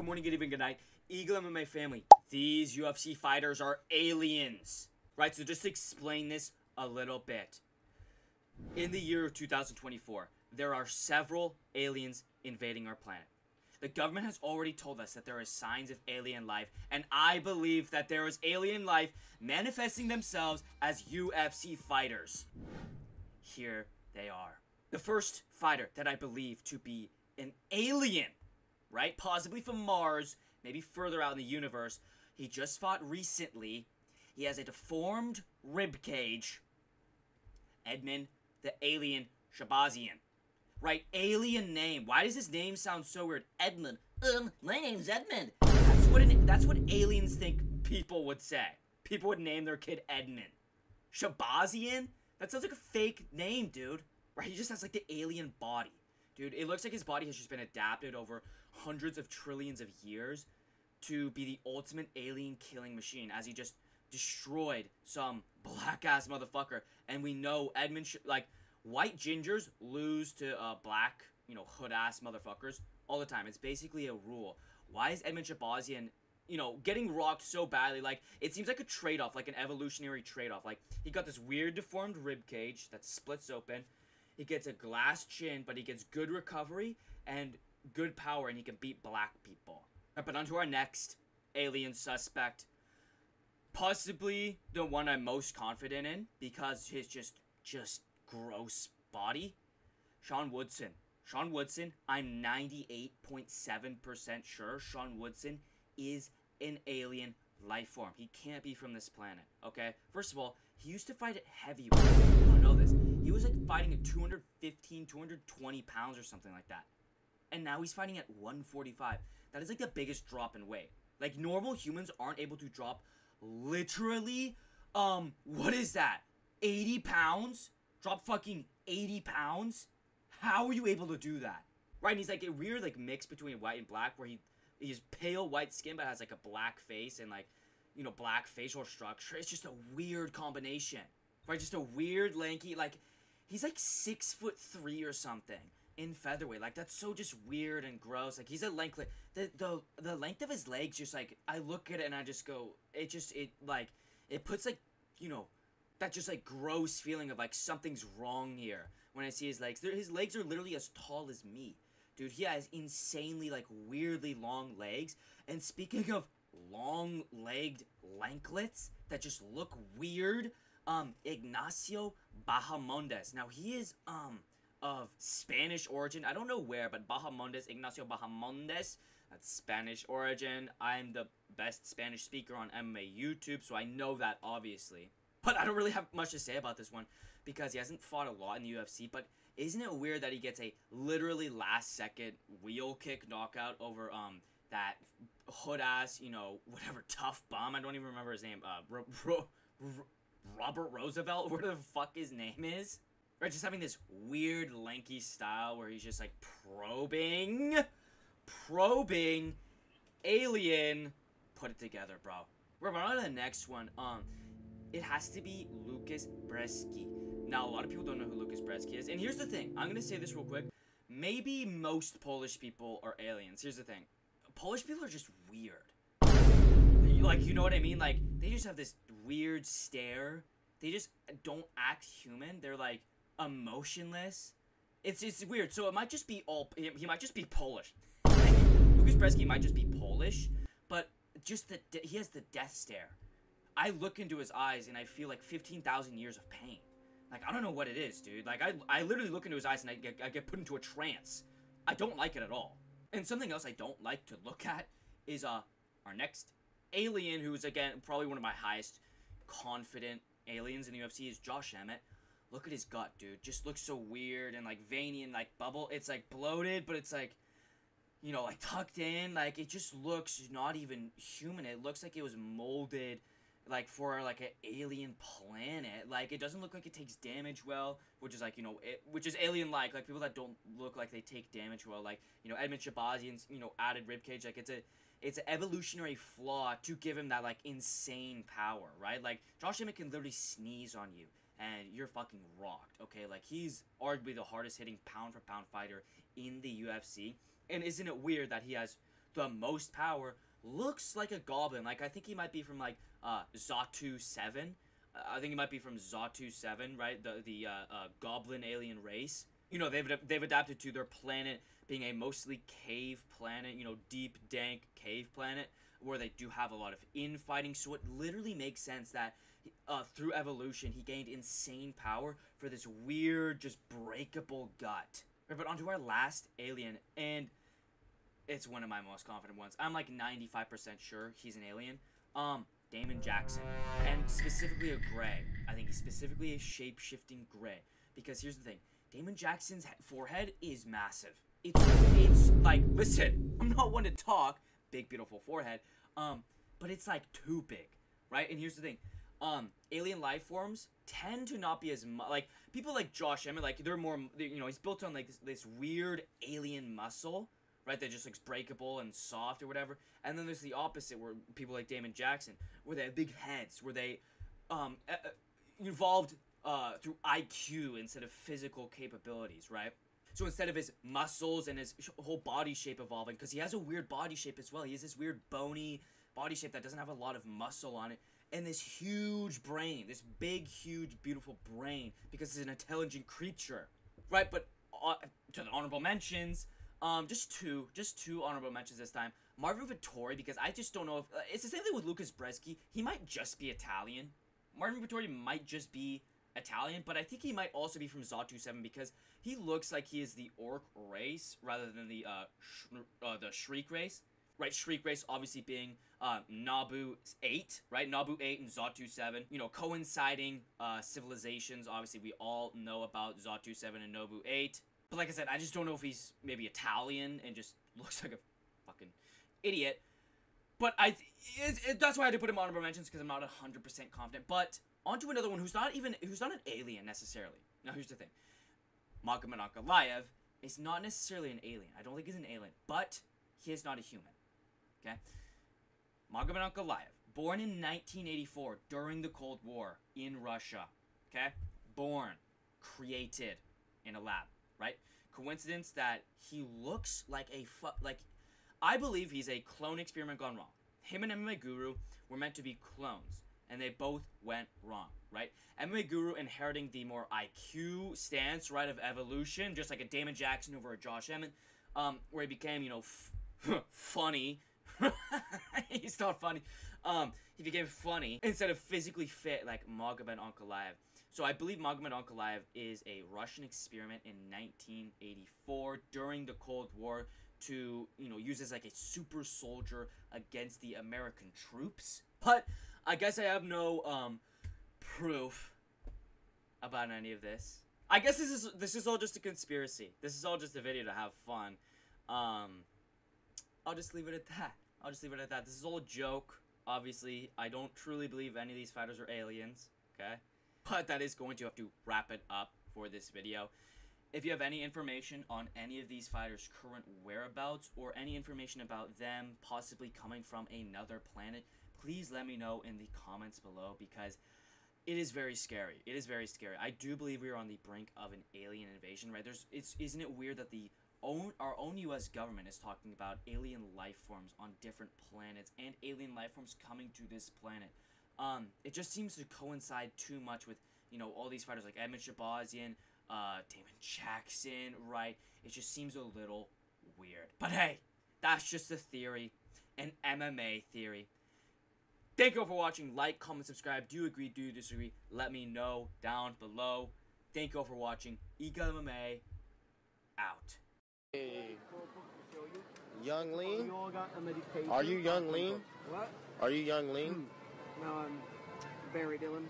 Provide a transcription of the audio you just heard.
morning, good evening, good night. EagleMMA family, these UFC fighters are aliens. Right, so just to explain this a little bit. In the year of 2024, there are several aliens invading our planet. The government has already told us that there are signs of alien life, and I believe that there is alien life manifesting themselves as UFC fighters. Here they are. The first fighter that I believe to be an alien, right? Possibly from Mars, maybe further out in the universe. He just fought recently. He has a deformed rib cage. Edman, the alien Shabazian. Right, alien name. Why does his name sound so weird? Edman. My name's Edman. That's what aliens think people would say. People would name their kid Edman. Shabazian? That sounds like a fake name, dude. Right, he just has like the alien body. Dude, it looks like his body has just been adapted over hundreds of trillions of years to be the ultimate alien killing machine, as he just destroyed some black-ass motherfucker. And we know Edman, like, white gingers lose to black, hood-ass motherfuckers all the time. It's basically a rule. Why is Edman Shabazian, getting rocked so badly? Like, it seems like a trade-off, like an evolutionary trade-off. Like, he got this weird deformed rib cage that splits open. He gets a glass chin, but he gets good recovery and good power, and he can beat black people. But on to our next alien suspect. Possibly the one I'm most confident in, because his just gross body. Sean Woodson. Sean Woodson, I'm 98.7% sure Sean Woodson is an alien life form. He can't be from this planet, okay? First of all, he used to fight at heavyweight. You don't know this. He was like fighting at 215, 220 pounds or something like that. And now he's fighting at 145. That is like the biggest drop in weight. Like, normal humans aren't able to drop literally, what is that? 80 pounds? Drop fucking 80 pounds? How are you able to do that? Right, and he's like a weird like mix between white and black, where he's pale white skin but has like a black face and like, black facial structure. It's just a weird combination. Right, just a weird lanky, like, he's like 6'3" or something in featherweight. Like, that's so just weird and gross. Like, he's a length, the length of his legs, just like, I look at it and I just go, it puts like, that just like gross feeling of like something's wrong here when I see his legs. His legs are literally as tall as me. Dude, he has insanely like weirdly long legs. And speaking of long-legged lanklets that just look weird, Ignacio Bahamondes. Now, he is of Spanish origin. I don't know where, but Ignacio Bahamondes, that's Spanish origin. I'm the best Spanish speaker on MMA YouTube, so I know that, obviously. But I don't really have much to say about this one because he hasn't fought a lot in the UFC. But isn't it weird that he gets a literally last-second wheel kick knockout over that hood-ass, whatever, tough bum? I don't even remember his name. Robert Roosevelt? Where the fuck his name is? Right, just having this weird, lanky style where he's just like probing, alien. Put it together, bro. We're on to the next one. It has to be Lucas Brzeski. Now, a lot of people don't know who Lucas Brzeski is. And here's the thing. I'm going to say this real quick. Maybe most Polish people are aliens. Here's the thing. Polish people are just weird. Like, you know what I mean? Like, they just have this weird stare. They just don't act human. They're, like, emotionless. It's weird. So it might just be he might just be Polish. Lucas Brzeski might just be Polish, but just he has the death stare. I look into his eyes and I feel like 15,000 years of pain. Like, I don't know what it is, dude. Like, I literally look into his eyes and I get put into a trance. I don't like it at all. And something else I don't like to look at is our next alien, who's, again, probably one of my highest confident aliens in the UFC, is Josh Emmett. Look at his gut, dude. Just looks so weird and, like, veiny and, like, bubble. It's, like, bloated, but it's, like, like, tucked in. Like, it just looks not even human. It looks like it was molded, like, for, like, an alien planet. Like, it doesn't look like it takes damage well, which is, like, which is alien-like. Like, people that don't look like they take damage well. Like, Edman Shabazian's, added ribcage. Like, it's an evolutionary flaw to give him that, like, insane power, right? Like, Josh Emmett can literally sneeze on you, and you're fucking rocked, okay? Like, he's arguably the hardest hitting pound-for-pound fighter in the UFC. And isn't it weird that he has the most power, looks like a goblin. Like, I think he might be from, like, Zatu 7. I think he might be from Zatu 7, right? The goblin alien race. You know, they've adapted to their planet being a mostly cave planet, you know, deep, dank cave planet, where they do have a lot of infighting. So it literally makes sense that through evolution, he gained insane power for this weird, just breakable gut. Right, but onto our last alien, and it's one of my most confident ones. I'm like 95% sure he's an alien. Damon Jackson, and specifically a gray. I think he's specifically a shape-shifting gray, because here's the thing: Damon Jackson's forehead is massive. It's like, listen, I'm not one to talk, big beautiful forehead, but it's like too big, right? And here's the thing: alien life forms tend to not be as like people like Josh Emmett, like they're more, you know, he's built on like this weird alien muscle, right? That just looks breakable and soft or whatever. And then there's the opposite, where people like Damon Jackson, where they have big heads, where they evolved through IQ instead of physical capabilities, right? So instead of his muscles and his whole body shape evolving, because he has a weird body shape as well. He has this weird bony body shape that doesn't have a lot of muscle on it. And this huge brain, this big, huge, beautiful brain, because it's an intelligent creature, right? But to the honorable mentions, just two honorable mentions this time. Marvin Vittori, because I just don't know if it's the same thing with Lucas Bresky. He might just be Italian. Marvin Vittori might just be Italian, but I think he might also be from Zatu 7, because he looks like he is the Orc race rather than the Shriek race. Right, Shriek race obviously being Nabu 8, right? Nabu 8 and Zatu 7. You know, coinciding civilizations. Obviously, we all know about Zatu 7 and Nabu 8. But like I said, I just don't know if he's maybe Italian and just looks like a fucking idiot. But that's why I had to put him on honorable mentions, because I'm not 100% confident. But onto another one who's not an alien necessarily. Now here's the thing: Magomed Ankalaev is not necessarily an alien. I don't think he's an alien, but he is not a human. Okay, Magomed Ankalaev, born in 1984 during the Cold War in Russia. Okay, born, created in a lab. Right? Coincidence that he looks like I believe he's a clone experiment gone wrong. Him and MMA Guru were meant to be clones, and they both went wrong, right? MMA Guru inheriting the more IQ stance, right, of evolution, just like a Damon Jackson over a Josh Emmett, where he became, you know, funny. He's not funny. He became funny instead of physically fit like Magomed Ankalaev. So I believe Magomed Ankalaev is a Russian experiment in 1984 during the Cold War to, you know, use as like a super soldier against the American troops. But I guess I have no proof about any of this. I guess this is all just a conspiracy. This is all just a video to have fun. I'll just leave it at that. This is all a joke. Obviously, I don't truly believe any of these fighters are aliens. Okay? But that is going to have to wrap it up for this video. If you have any information on any of these fighters' current whereabouts, or any information about them possibly coming from another planet, please let me know in the comments below, because it is very scary. It is very scary. I do believe we are on the brink of an alien invasion, right? Isn't it weird that our own U.S. government is talking about alien life forms on different planets, and alien life forms coming to this planet? It just seems to coincide too much with, you know, all these fighters like Edman Shabazian, Damon Jackson, right? It just seems a little weird. But hey, that's just a theory, an MMA theory. Thank you all for watching. Like, comment, subscribe. Do you agree? Do you disagree? Let me know down below. Thank you all for watching. EagleMMA out. Hey. Young Lean? Are you Young Lean? What? Are you Young Lean? No, I'm Barry Dillon.